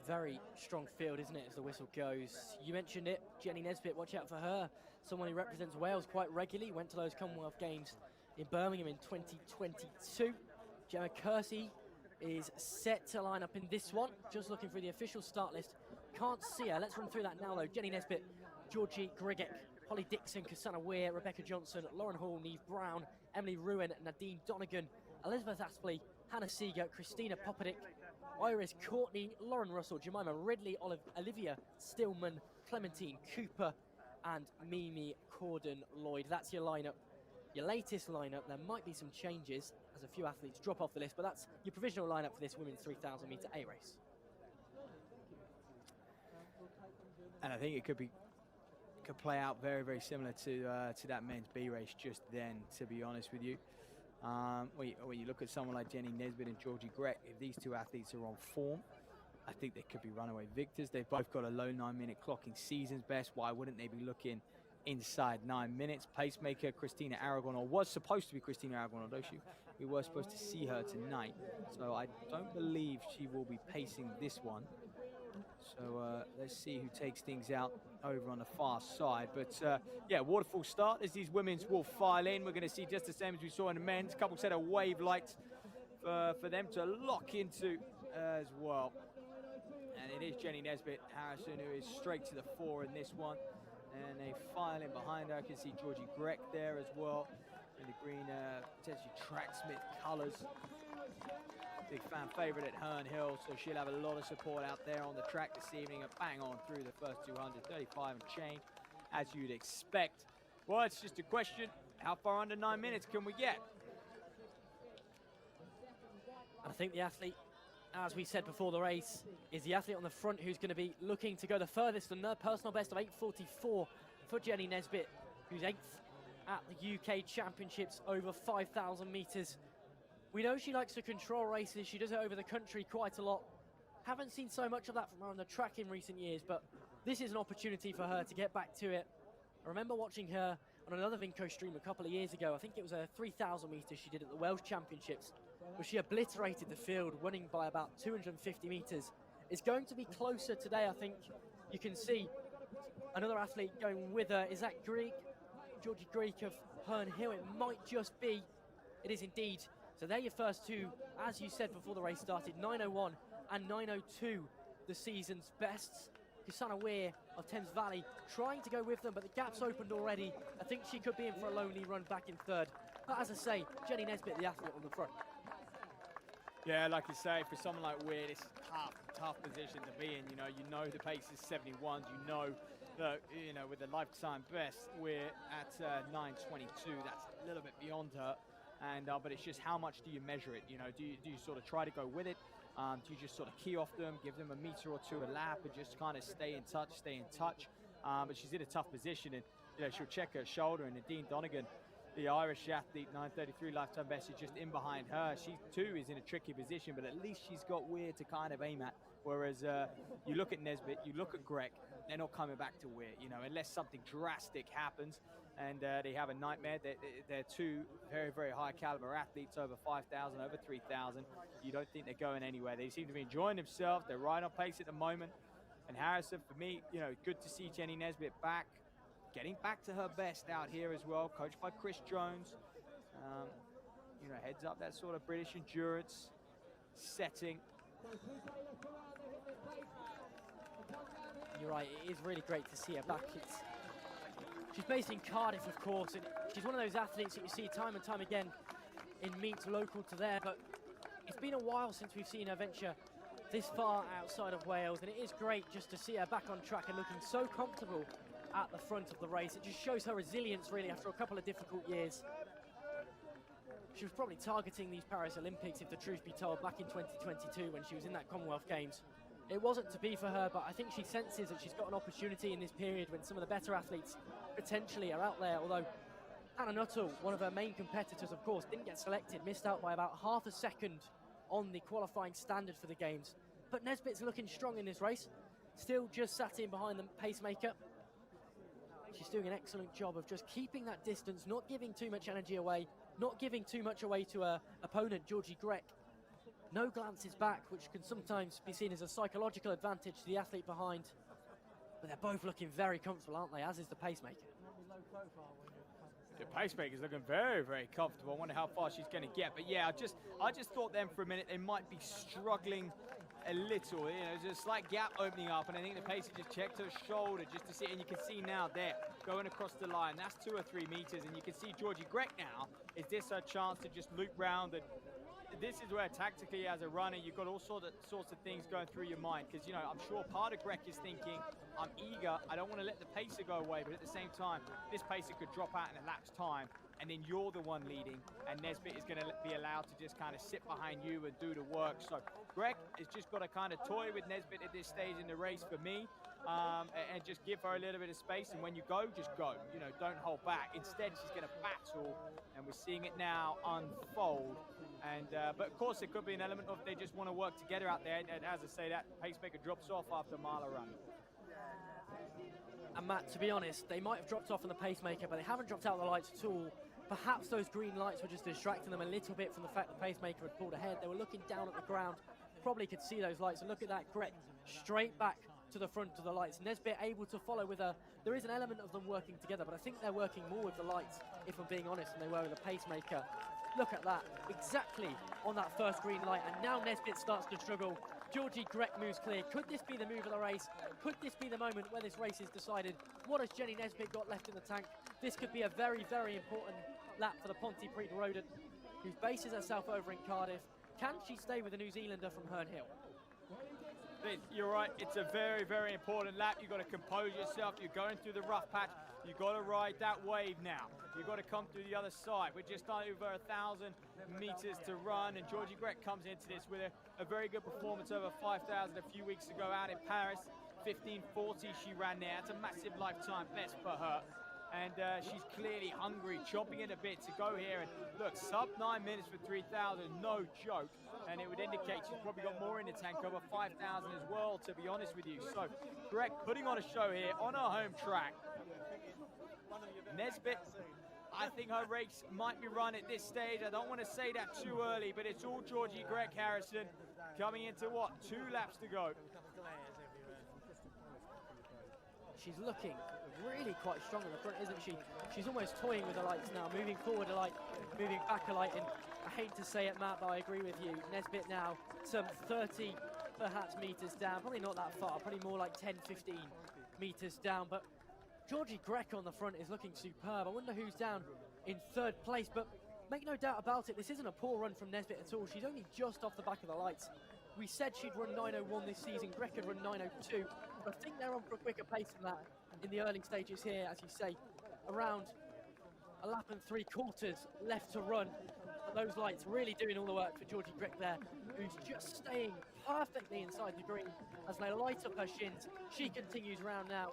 very strong field, isn't it, as the whistle goes. You mentioned it, Jenny Nesbitt, watch out for her. Someone who represents Wales quite regularly, went to those Commonwealth Games in Birmingham in 2022. Gemma Kersey is set to line up in this one. Just looking through the official start list. Can't see her. Let's run through that now, though. Jenny Nesbitt, Georgie, Grgec, Holly Dixon, Kosana, Weir, Rebecca Johnson, Lauren Hall, Niamh Brown, Emily Ruane, Nadine, Donegan, Elizabeth Apsley, Hannah Seeger, Kristina, Popadich, Iris, Courtney, Lauren Russell, Jemima, Ridley, Olivia, Stillman, Clementine, Cooper, and Mimi Corden-lloyd. That's your lineup, your latest lineup. There might be some changes as a few athletes drop off the list, but that's your provisional lineup for this women's 3,000 metre A race. And I think it could play out very, very similar to that men's B race just then, to be honest with you. When you look at someone like Jenny Nesbitt and Georgie Grgec, if these two athletes are on form, I think they could be runaway victors. They've both got a low 9-minute clocking season's best. Why wouldn't they be looking inside 9 minutes? Pacemaker Kristina Aragon, or was supposed to be Kristina Aragon, although we were supposed to see her tonight. So I don't believe she will be pacing this one. So let's see who takes things out over on the far side. But yeah, waterfall start as these women's will file in. We're going to see just the same as we saw in the men's. Couple set of wave lights for them to lock into as well. And it is Jenny Nesbitt Harrison who is straight to the fore in this one. And they file in behind her. I can see Georgie Grgec there as well in the green, potentially tracksmith colours. Big fan favourite at Herne Hill, so she'll have a lot of support out there on the track this evening and bang on through the first 200, 35 and change, as you'd expect. Well, it's just a question, how far under 9 minutes can we get? I think the athlete, as we said before the race, is the athlete on the front who's going to be looking to go the furthest, and their personal best of 8:44 for Jenny Nesbitt, who's 8th at the UK Championships over 5,000 metres. We know she likes to control races. She does it over the country quite a lot. Haven't seen so much of that from her on the track in recent years, but this is an opportunity for her to get back to it. I remember watching her on another Vinco stream a couple of years ago. I think it was a 3,000 metres she did at the Welsh Championships, where she obliterated the field, winning by about 250 metres. It's going to be closer today, I think. You can see another athlete going with her. Is that Grgec? Georgie Grgec of Herne Hill? It might just be. It is indeed. So they're your first two, as you said before the race started, 9:01 and 9:02, the season's bests. Kosana Weir of Thames Valley trying to go with them, but the gap's opened already. I think she could be in for a lonely run back in third. But as I say, Jenny Nesbitt, the athlete on the front. Yeah, like you say, for someone like Weir, it's a tough position to be in. You know the pace is 71s. You know that, with the lifetime best, we're at 9:22. That's a little bit beyond her. And but it's just how much do you measure it? Do you sort of try to go with it? Do you just sort of key off them, give them a metre or two a lap, and just kind of stay in touch? But she's in a tough position, and she'll check her shoulder. And Nadine Donegan, the Irish athlete, 9:33 lifetime best, is just in behind her. She too is in a tricky position, but at least she's got Weir to kind of aim at. Whereas you look at Nesbitt, you look at Grgec, they're not coming back to Weir, unless something drastic happens and they have a nightmare. They're two very, very high caliber athletes, over 5,000, over 3,000. You don't think they're going anywhere. They seem to be enjoying themselves. They're right on pace at the moment. And Harrison, for me, good to see Jenny Nesbitt back, getting back to her best out here as well, coached by Chris Jones. Heads up that sort of British endurance setting. You're right, it is really great to see her back. She's based in Cardiff, of course, and she's one of those athletes that you see time and time again in meets local to there, but it's been a while since we've seen her venture this far outside of Wales, and it is great just to see her back on track and looking so comfortable at the front of the race. It just shows her resilience, really, after a couple of difficult years. She was probably targeting these Paris Olympics, if the truth be told, back in 2022 when she was in that Commonwealth Games. It wasn't to be for her, but I think she senses that she's got an opportunity in this period when some of the better athletes potentially are out there, although Hannah Nuttall, one of her main competitors, of course, didn't get selected, missed out by about half a second on the qualifying standard for the Games. But Nesbitt's looking strong in this race, still just sat in behind the pacemaker. She's doing an excellent job of just keeping that distance, not giving too much energy away, not giving too much away to her opponent, Georgie Grgec. No glances back, which can sometimes be seen as a psychological advantage to the athlete behind. But they're both looking very comfortable, aren't they, as is the pacemaker. The pacemaker's looking very, very comfortable. I wonder how far she's going to get. But yeah, I just thought then for a minute they might be struggling a little. You know, there's a slight gap opening up, and I think the pacer just checked her shoulder just to see. And you can see now there, going across the line, that's 2 or 3 meters. And you can see Georgie Grgec now. Is this her chance to just loop round? And this is where tactically as a runner, you've got all sorts of things going through your mind. Because, you know, I'm sure part of Grgec is thinking, I'm eager, I don't want to let the pacer go away, but at the same time, this pacer could drop out in elapsed time, and then you're the one leading, and Nesbitt is going to be allowed to just kind of sit behind you and do the work. So Grgec has just got to kind of toy with Nesbitt at this stage in the race for me, and just give her a little bit of space, and when you go, just go. You know, don't hold back. Instead, she's going to battle, and we're seeing it now unfold. And but of course, it could be an element of they just want to work together out there. And as I say, that pacemaker drops off after a mile of run. And Matt, to be honest, they might have dropped off on the pacemaker, but they haven't dropped out the lights at all. Perhaps those green lights were just distracting them a little bit from the fact the pacemaker had pulled ahead. They were looking down at the ground, probably could see those lights. And look at that, Grgec straight back to the front of the lights. Nesbitt able to follow with a... There is an element of them working together, but I think they're working more with the lights, if I'm being honest, than they were with the pacemaker. Look at that, exactly on that first green light, and now Nesbitt starts to struggle. Georgie Grgec moves clear. Could this be the move of the race? Could this be the moment where this race is decided? What has Jenny Nesbitt got left in the tank? This could be a very, very important lap for the Pontypridd rodent, who bases herself over in Cardiff. Can she stay with the New Zealander from Herne Hill? You're right, it's a very, very important lap. You've got to compose yourself. You're going through the rough patch. You've got to ride that wave now. You've got to come through the other side. We're just over 1,000 meters to run, and Georgie Grgec comes into this with a very good performance over 5,000 a few weeks ago out in Paris. 15:40 she ran there. It's a massive lifetime best for her. And she's clearly hungry, chomping at a bit to go here. And look, sub 9 minutes for 3,000, no joke. And it would indicate she's probably got more in the tank, over 5,000 as well, to be honest with you. So Grgec putting on a show here on her home track. Nesbitt, I think her race might be run at this stage. I don't want to say that too early, but it's all Georgie Grgec, Harrison, coming into what, 2 laps to go. She's looking really quite strong in the front, isn't she? She's almost toying with the lights now, moving forward a light, moving back a light. And I hate to say it, Matt, but I agree with you. Nesbitt now some 30 perhaps meters down, probably not that far, probably more like 10, 15 meters down. But Georgie Grgec on the front is looking superb. I wonder who's down in 3rd place, but make no doubt about it, this isn't a poor run from Nesbitt at all. She's only just off the back of the lights. We said she'd run 9:01 this season. Grgec had run 9:02. I think they're on for a quicker pace than that in the early stages here, as you say. Around a lap and 3/4 left to run. But those lights really doing all the work for Georgie Grgec there, who's just staying perfectly inside the green as they light up her shins. She continues round now.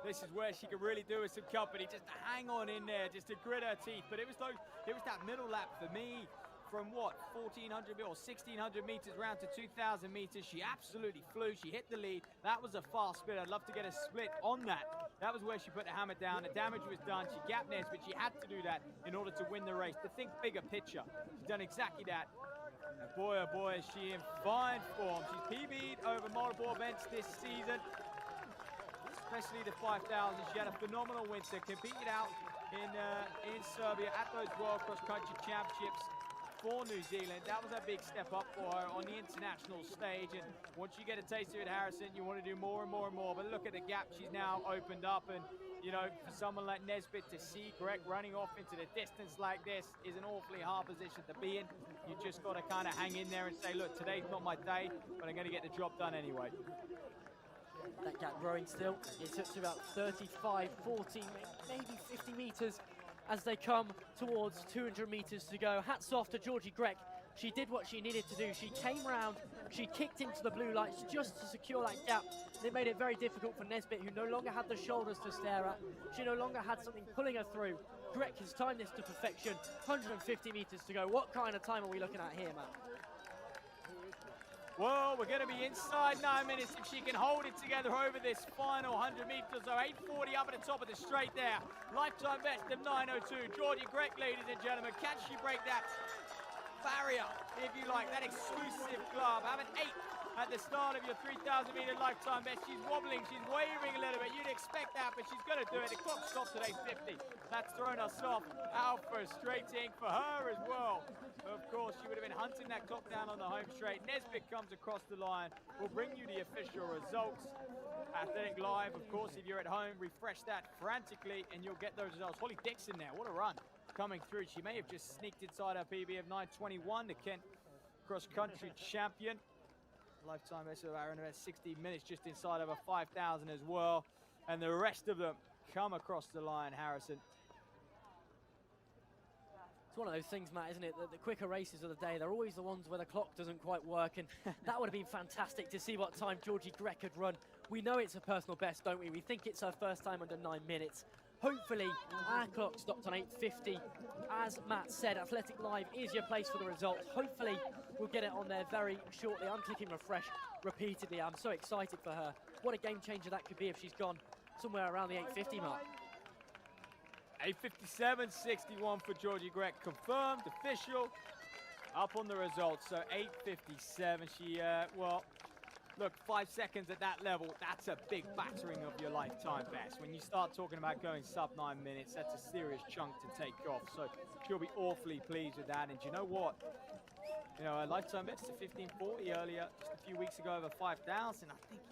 This is where she could really do with some company, just to hang on in there, just to grit her teeth. But it was that middle lap for me, from what, 1,400 or 1,600 meters round to 2,000 meters. She absolutely flew. She hit the lead. That was a fast split. I'd love to get a split on that. That was where she put the hammer down. The damage was done. She gapped Nesbitt. She had to do that in order to win the race. To think bigger picture. She's done exactly that. And boy, oh boy, is she in fine form. She's PB'd over multiple events this season, especially the 5,000. She had a phenomenal winter, competed out in Serbia at those World Cross Country Championships for New Zealand. That was a big step up for her on the international stage, and once you get a taste of it, Harrison, you want to do more and more and more. But look at the gap she's now opened up, and you know, for someone like Nesbitt to see Grgec running off into the distance like this is an awfully hard position to be in. You just got to kind of hang in there and say, look, today's not my day, but I'm going to get the job done anyway. That gap growing still. It's up to about 35, 40, maybe 50 meters as they come towards 200 meters to go. Hats off to Georgie Grgec. She did what she needed to do. She came round, she kicked into the blue lights just to secure that gap. It made it very difficult for Nesbitt, who no longer had the shoulders to stare at. She no longer had something pulling her through. Grgec has timed this to perfection. 150 meters to go. What kind of time are we looking at here, Matt? Well, we're going to be inside 9 minutes if she can hold it together over this final 100 meters. So 8:40 up at the top of the straight there. Lifetime best of 9:02. Georgie Grgec, ladies and gentlemen. Can she break that? barrier, if you like, that exclusive glove. Having 8 at the start of your 3,000 meter lifetime best. She's wobbling, she's wavering a little bit. You'd expect that, but she's going to do it. The clock stops at 8:50. That's thrown us off. How frustrating for her as well. Of course, she would have been hunting that clock down on the home straight. Nesbitt comes across the line. We'll bring you the official results. Athletic Live, of course, if you're at home, refresh that frantically and you'll get those results. Holly Dixon there, what a run coming through. She may have just sneaked inside her PB of 9:21, the Kent cross-country champion. Lifetime best of Hare in about 60 minutes, just inside of a 5,000 as well. And the rest of them come across the line, Harrison. It's one of those things, Matt, isn't it? The quicker races of the day, they're always the ones where the clock doesn't quite work, and that would have been fantastic to see what time Georgie Grgec had run. We know it's a personal best, don't we? We think it's her first time under 9 minutes. Hopefully, our clock stopped on 8:50. As Matt said, Athletic Live is your place for the results. Hopefully, we'll get it on there very shortly. I'm clicking refresh repeatedly. I'm so excited for her. What a game changer that could be if she's gone somewhere around the 8:50 mark. 8:57.61 for Georgie Grgec, confirmed, official, up on the results. So 8:57, she, well, look, 5 seconds at that level, that's a big battering of your lifetime best. When you start talking about going sub 9 minutes, that's a serious chunk to take off. So she'll be awfully pleased with that. And do you know what? You know, her lifetime best to 15:40 earlier, just a few weeks ago over 5,000. I think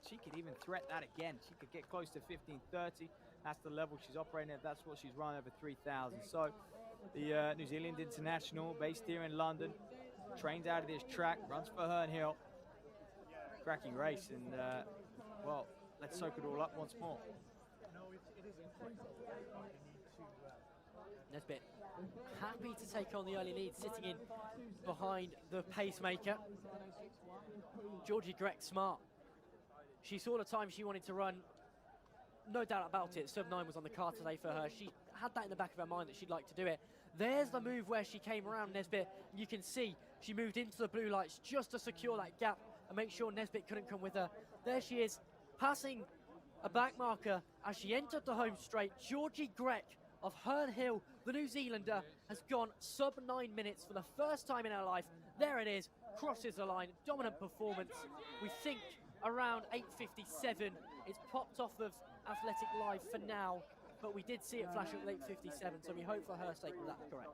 she could even threat that again. She could get close to 15:30. That's the level she's operating at. That's what she's run over 3,000. So the New Zealand international, based here in London, trains out of this track, runs for Herne Hill. Cracking race, and well, let's soak it all up once more. Nesbitt happy to take on the early lead, sitting in behind the pacemaker. Georgie Grgec smart. She saw the time she wanted to run. No doubt about it, sub 9 was on the card today for her. She had that in the back of her mind that she'd like to do it. There's the move where she came around Nesbitt. You can see she moved into the blue lights just to secure that gap and make sure Nesbitt couldn't come with her. There she is, passing a back marker as she entered the home straight. Georgie Grgec of Herne Hill, the New Zealander, has gone sub 9 minutes for the first time in her life. There it is, crosses the line, dominant performance. We think around 8:57. It's popped off of Athletic Live for now, but we did see it flash up at 8:57, so we hope for her sake that that's correct.